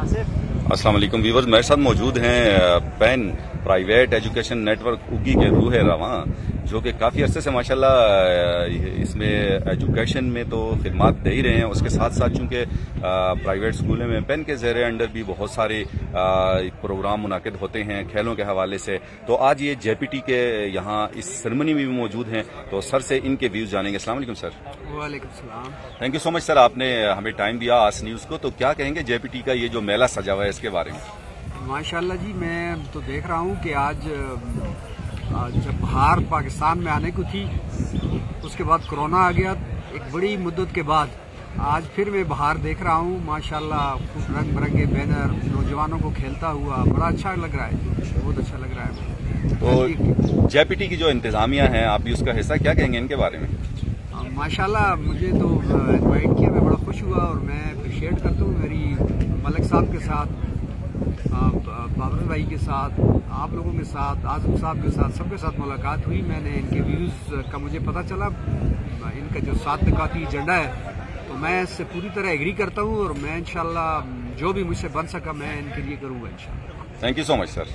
अस्सलाम वालेकुम व्यूअर्स, मेरे साथ मौजूद हैं पेन प्राइवेट एजुकेशन नेटवर्क उगी के रूह रवां, जो कि काफ़ी अरसे से माशाल्लाह इसमें एजुकेशन में तो खिदमत दे ही रहे हैं। उसके साथ साथ चूँकि प्राइवेट स्कूलों में पेन के ज़ेरे अंडर भी बहुत सारे प्रोग्राम मुनाकिद होते हैं खेलों के हवाले से। तो आज ये JPT के यहाँ इस सेरेमनी में भी मौजूद हैं, तो सर से इनके व्यूज़ जानेंगे। अस्सलाम वालेकुम सर। वालेकुम सलाम। Thank you so much sir, आपने हमें टाइम दिया आज न्यूज़ को। तो क्या कहेंगे JPT का ये जो मेला सजा हुआ है इसके बारे में? माशाल्लाह जी, मैं तो देख रहा हूँ कि आज जब बाहर पाकिस्तान में आने को थी, उसके बाद कोरोना आ गया, एक बड़ी मुद्दत के बाद आज फिर मैं बाहर देख रहा हूँ। माशाल्लाह खूब रंग बिरंगे बैनर, नौजवानों को खेलता हुआ बड़ा अच्छा लग रहा है, बहुत अच्छा लग रहा है। तो JPT की जो इंतजामिया है, आप भी उसका हिस्सा, क्या कहेंगे इनके बारे में? माशाल्लाह मुझे तो इनवाइट किया, मैं बड़ा खुश हुआ और मैं अप्रिशिएट करता हूँ। मेरी मलिक साहब के साथ, बाबर भाई के साथ, आप लोगों के साथ, आजम साहब के साथ, सबके साथ मुलाकात हुई। मैंने इनके व्यूज़ का मुझे पता चला, इनका जो 7 निकाती एजेंडा है, तो मैं इससे पूरी तरह एग्री करता हूँ और मैं इंशाल्लाह जो भी मुझसे बन सका मैं इनके लिए करूँगा इंशाल्लाह। Thank you so much sir.